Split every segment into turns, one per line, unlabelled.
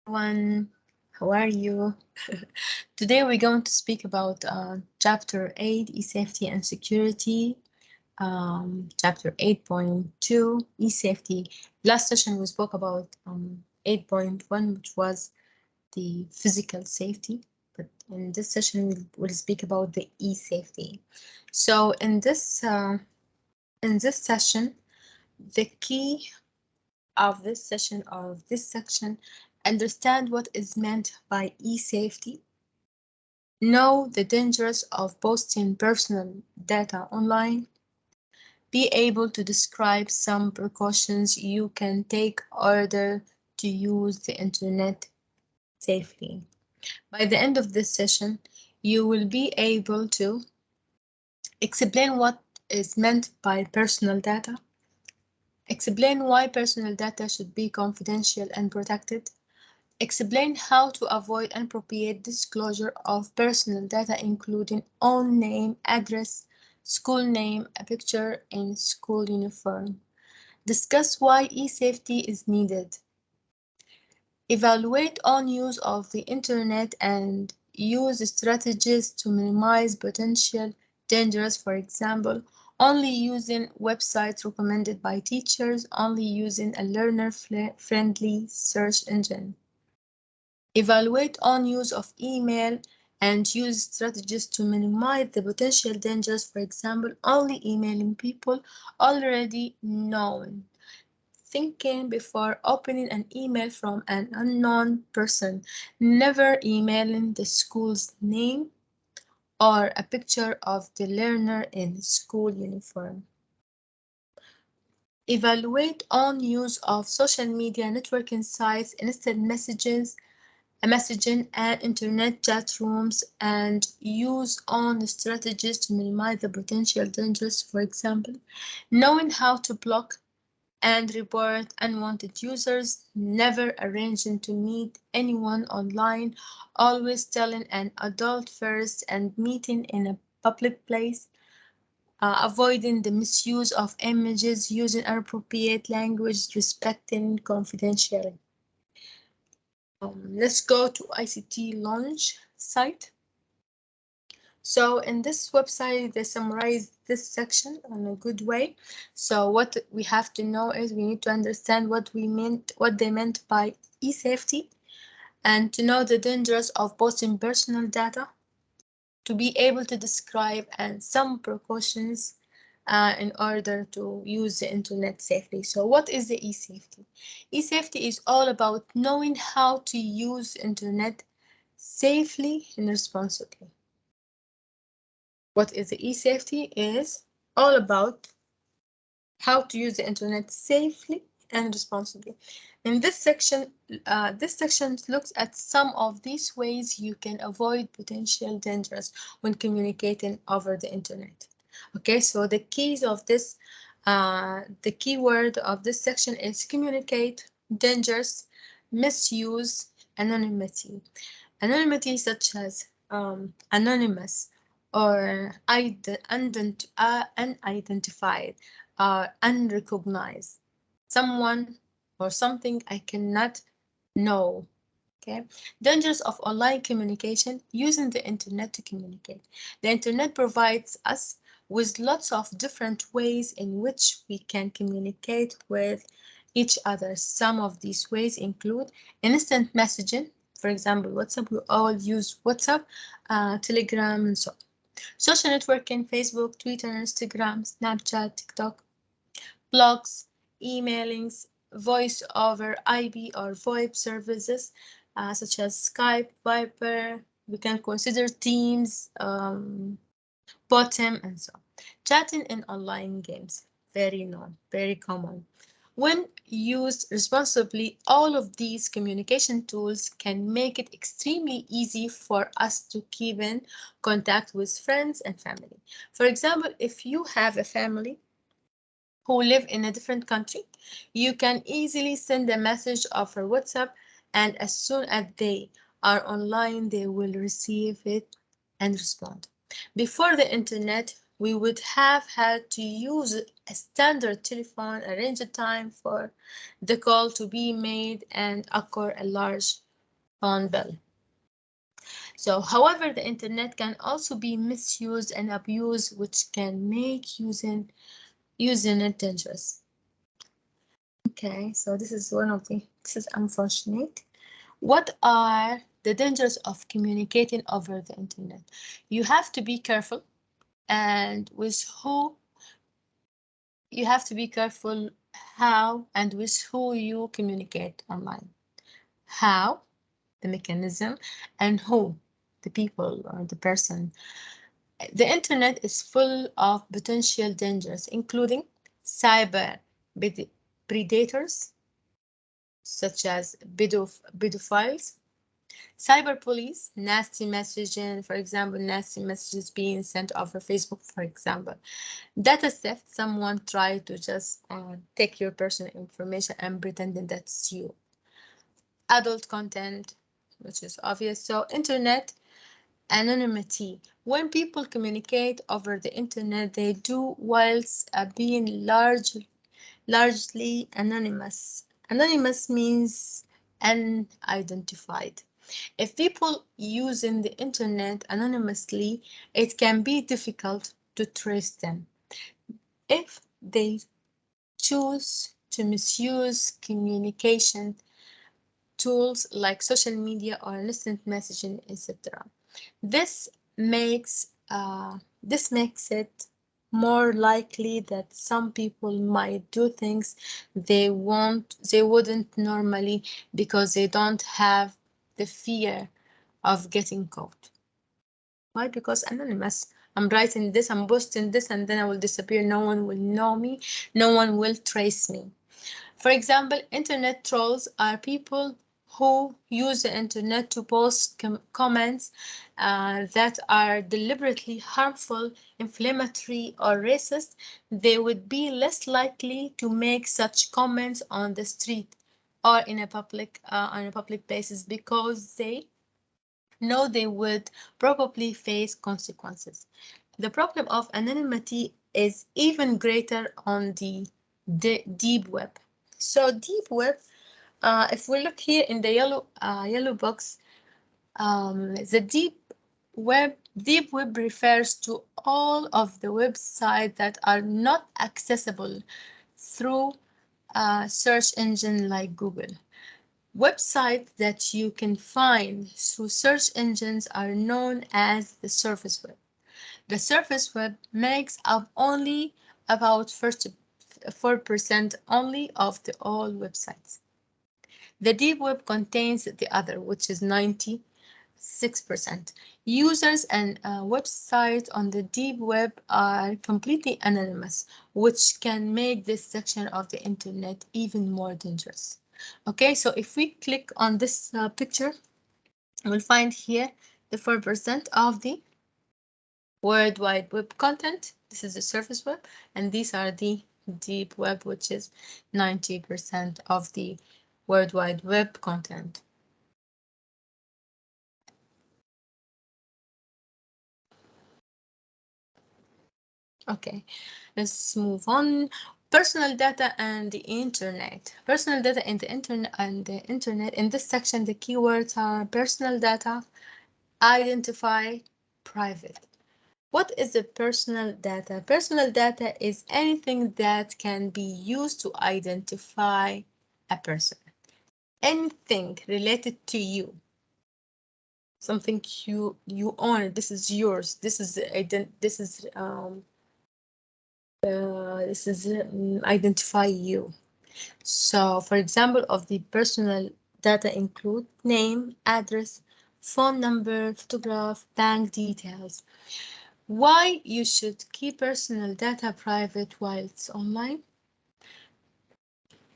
Everyone, how are you? Today we're going to speak about Chapter 8, E-Safety and Security, Chapter 8.2, E-Safety. Last session we spoke about 8.1, which was the physical safety, but in this session we'll speak about the E-Safety. So in this session, the key of this session or of this section, understand what is meant by e-safety, know the dangers of posting personal data online, be able to describe some precautions you can take in order to use the internet safely. By the end of this session, you will be able to explain what is meant by personal data, explain why personal data should be confidential and protected, explain how to avoid inappropriate disclosure of personal data, including own name, address, school name, a picture in school uniform. Discuss why e-safety is needed. Evaluate on use of the internet and use strategies to minimize potential dangers, for example, only using websites recommended by teachers, only using a learner-friendly search engine. Evaluate on use of email and use strategies to minimize the potential dangers, for example, only emailing people already known. Thinking before opening an email from an unknown person, never emailing the school's name or a picture of the learner in school uniform. Evaluate on use of social media networking sites, instant messaging and internet chat rooms, and use on strategies to minimize the potential dangers, for example, knowing how to block and report unwanted users, never arranging to meet anyone online, always telling an adult first and meeting in a public place, avoiding the misuse of images, using appropriate language, respecting confidentiality. Let's go to ICT Lounge site. So in this website, they summarize this section in a good way. So what we have to know is we need to understand what they meant by e-safety, and to know the dangers of posting personal data, to be able to describe and some precautions in order to use the internet safely. So what is the e-safety? E-safety is all about knowing how to use internet safely and responsibly. What is the e-safety is all about how to use the internet safely and responsibly. In this section looks at some of these ways you can avoid potential dangers when communicating over the internet. Okay, so the keyword of this section is communicate, dangers, misuse, anonymity. Anonymity such as anonymous or unidentified, unrecognized, someone or something I cannot know. Okay. Dangers of online communication, using the internet to communicate. The internet provides us with lots of different ways in which we can communicate with each other. Some of these ways include instant messaging. For example, WhatsApp, we all use WhatsApp, Telegram, and so on. Social networking, Facebook, Twitter, Instagram, Snapchat, TikTok, blogs, emailings, voice over IP or VoIP services such as Skype, Viber. We can consider Teams, Bottom, and so on. Chatting in online games, very known, very common. When used responsibly, all of these communication tools can make it extremely easy for us to keep in contact with friends and family. For example, if you have a family who live in a different country, you can easily send a message over WhatsApp, and as soon as they are online, they will receive it and respond. Before the internet, we would have had to use a standard telephone, arrange a time for the call to be made, and occur a large phone bill. So, however, the internet can also be misused and abused, which can make using it dangerous. Okay, so this is this is unfortunate. What are the dangers of communicating over the internet? You have to be careful, and with who you have to be careful how and with who you communicate online. How, the mechanism, and who, the people or the person. The internet is full of potential dangers, including cyber predators, such as pedophiles, cyber police, nasty messaging, for example, nasty messages being sent over Facebook, for example. Data theft, someone try to just take your personal information and pretending that's you. Adult content, which is obvious. So internet anonymity. When people communicate over the internet, they do whilst being largely anonymous. Anonymous means unidentified. If people using the internet anonymously, it can be difficult to trace them. If they choose to misuse communication tools like social media or instant messaging, etc. This makes it more likely that some people might do things they wouldn't normally because they don't have the fear of getting caught. Why? Because anonymous. I'm writing this, I'm posting this, and then I will disappear. No one will know me. No one will trace me. For example, internet trolls are people who use the internet to post comments that are deliberately harmful, inflammatory, or racist. They would be less likely to make such comments on the street or in a public places because they know they would probably face consequences. The problem of anonymity is even greater on the deep web. So deep web, if we look here in the yellow box, the deep web refers to all of the websites that are not accessible through a search engine like Google. Websites that you can find through search engines are known as the surface web. The surface web makes up only about 4% only of the all websites. The deep web contains the other, which is 96%. Users and websites on the deep web are completely anonymous, which can make this section of the internet even more dangerous. Okay, so if we click on this picture, we'll find here the 4% of the World Wide Web content. This is the surface web, and these are the deep web, which is 90% of the World Wide Web content. Okay, let's move on. Personal data and the internet. Personal data and the internet. In this section, the keywords are personal data, identify, private. What is the personal data? Personal data is anything that can be used to identify a person. Anything related to you. Something you own. This is yours. This is identify you. So, for example, of the personal data include name, address, phone number, photograph, bank details. Why you should keep personal data private while it's online?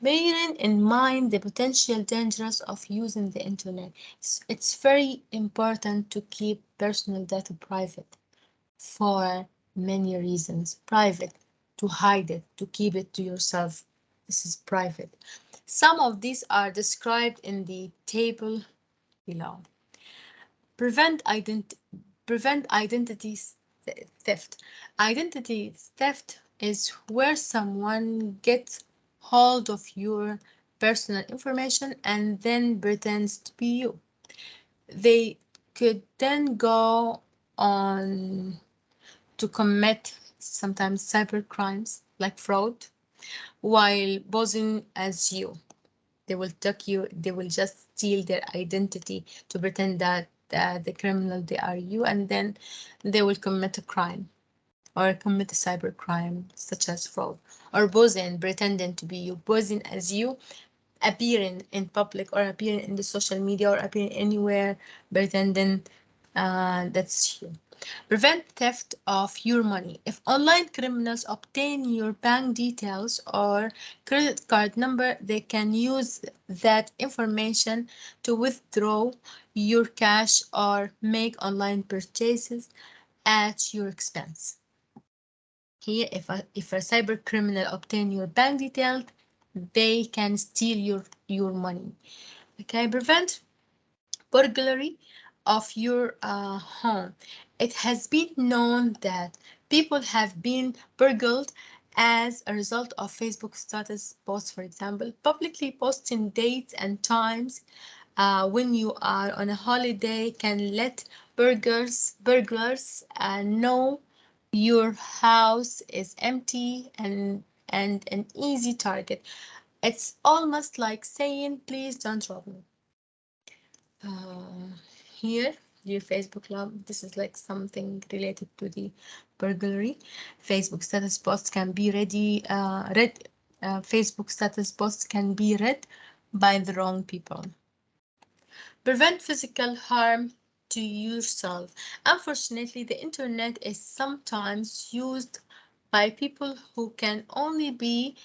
Bearing in mind the potential dangers of using the internet, it's very important to keep personal data private for many reasons. Private, to hide it, to keep it to yourself. This is private. Some of these are described in the table below. Prevent identity theft. Identity theft is where someone gets hold of your personal information and then pretends to be you. They could then go on to commit sometimes cyber crimes like fraud while posing as you. They will take you, they will just steal their identity to pretend that the criminal they are you, and then they will commit a crime or commit a cyber crime such as fraud or posing, pretending to be you, posing as you, appearing in public or appearing in the social media or appearing anywhere, pretending that's you. Prevent theft of your money. If online criminals obtain your bank details or credit card number, they can use that information to withdraw your cash or make online purchases at your expense. Here, if a cyber criminal obtain your bank details, they can steal your money. Okay, prevent burglary of your home. It has been known that people have been burgled as a result of Facebook status posts, for example, publicly posting dates and times when you are on a holiday can let burglars know your house is empty and an easy target. It's almost like saying, please don't rob me. Uh, Here, your Facebook club, this is like something related to the burglary. Facebook status posts can be read. Facebook status posts can be read by the wrong people. Prevent physical harm to yourself. Unfortunately, the internet is sometimes used by people who can only be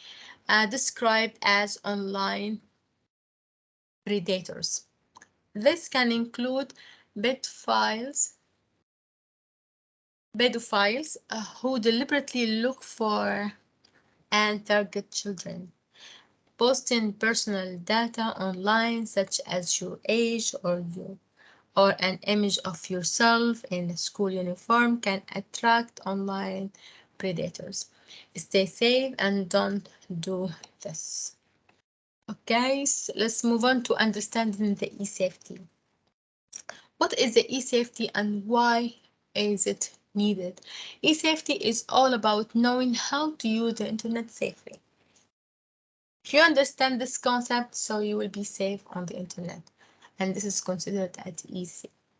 described as online predators. This can include pedophiles, who deliberately look for and target children, posting personal data online such as your age or an image of yourself in a school uniform can attract online predators. Stay safe and don't do this. Okay, so let's move on to understanding the e-safety. What is the e-safety and why is it needed? E-safety is all about knowing how to use the internet safely. If you understand this concept, so you will be safe on the internet, and this is considered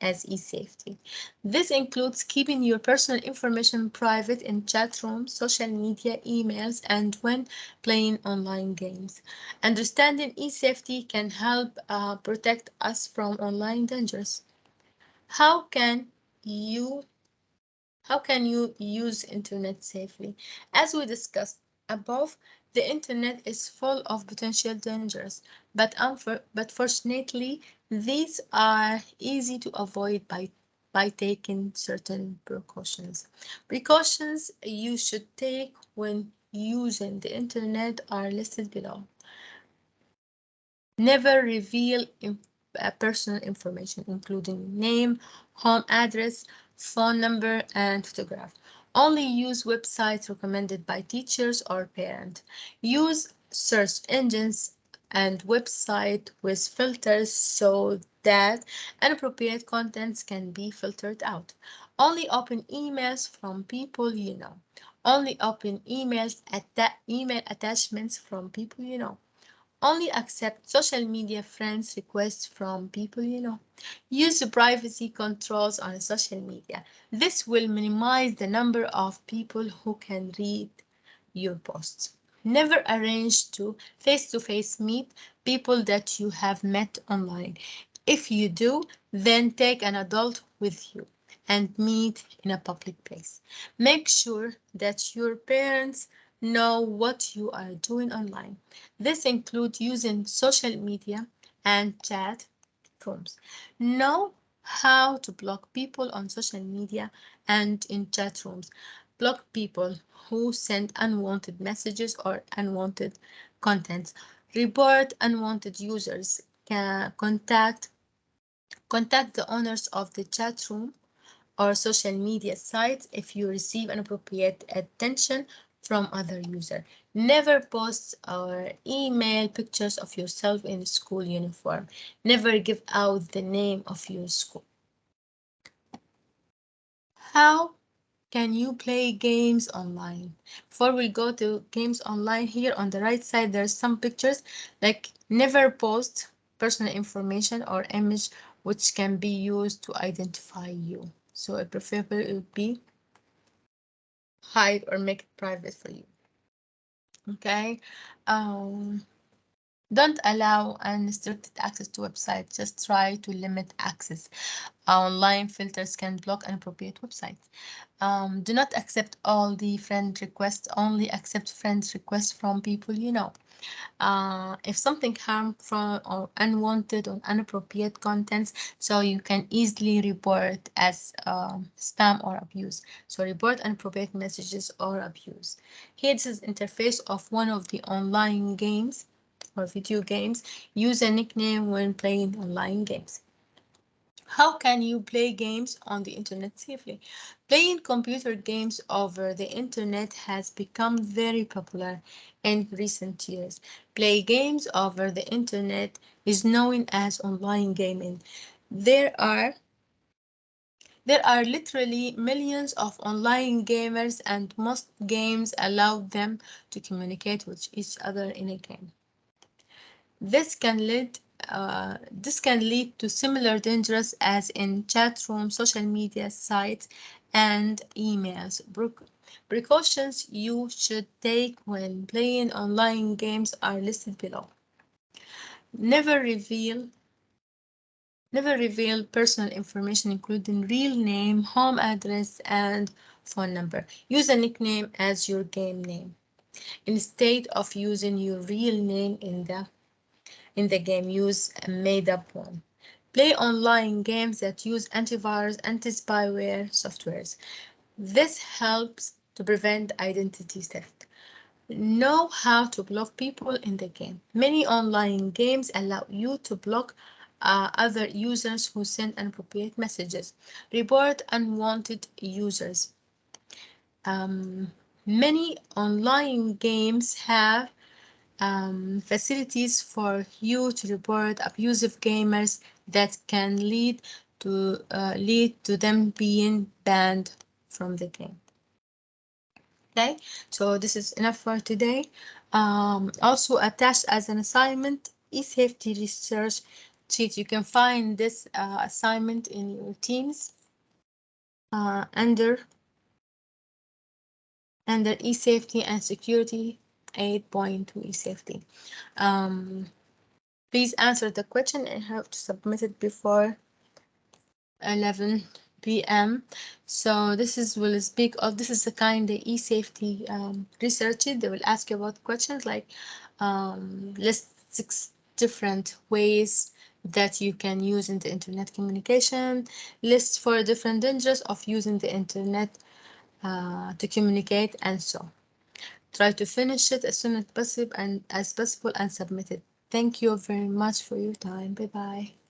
as e-safety. This includes keeping your personal information private in chat rooms, social media, emails, and when playing online games. Understanding e-safety can help protect us from online dangers. How can you how can you use internet safely? As we discussed above, the internet is full of potential dangers, but fortunately, these are easy to avoid by taking certain precautions. Precautions you should take when using the internet are listed below. Never reveal personal information, including name, home address, phone number, and photograph. Only use websites recommended by teachers or parents. Use search engines and websites with filters so that inappropriate contents can be filtered out. Only open emails from people you know. Only open email attachments from people you know. Only accept social media friends requests from people you know. Use the privacy controls on social media. This will minimize the number of people who can read your posts. Never arrange to face-to-face meet people that you have met online. If you do, then take an adult with you and meet in a public place. Make sure that your parents know what you are doing online. This includes using social media and chat rooms. Know how to block people on social media and in chat rooms. Block people who send unwanted messages or unwanted contents. Report unwanted users. Contact the owners of the chat room or social media sites if you receive inappropriate attention from other users. Never post or email pictures of yourself in school uniform. Never give out the name of your school. How can you play games online? Before we go to games online, here on the right side, there's some pictures like never post personal information or image which can be used to identify you. So it preferably it would be hide or make it private for you. Okay. Um, don't allow unrestricted access to websites. Just try to limit access. Online filters can block inappropriate websites. Do not accept all the friend requests. Only accept friend requests from people you know. If something harmful or unwanted or inappropriate contents, so you can easily report as spam or abuse. So report inappropriate messages or abuse. Here this is interface of one of the online games or video games. Use a nickname when playing online games. How can you play games on the internet safely? Playing computer games over the internet has become very popular in recent years. Play games over the internet is known as online gaming. There are there are literally millions of online gamers and most games allow them to communicate with each other in a game. This can lead to similar dangers as in chat rooms, social media sites, and emails. Precautions you should take when playing online games are listed below. Never reveal Never reveal personal information including real name, home address, and phone number. Use a nickname as your game name instead of using your real name in the game. Use a made-up one. Play online games that use antivirus, anti-spyware softwares. This helps to prevent identity theft. Know how to block people in the game. Many online games allow you to block other users who send inappropriate messages. Report unwanted users. Many online games have facilities for you to report abusive gamers that can lead to them being banned from the game. Okay, so this is enough for today. Also attached as an assignment, e-safety research sheet. You can find this assignment in your Teams under e-safety and security 8.2 e-safety. Please answer the question and have to submit it before 11 p.m. So this is a kind of e-safety research. They will ask you about questions like list 6 different ways that you can use in the internet communication, list 4 different dangers of using the internet to communicate, and so try to finish it as soon as possible and submit it. Thank you very much for your time. Bye bye.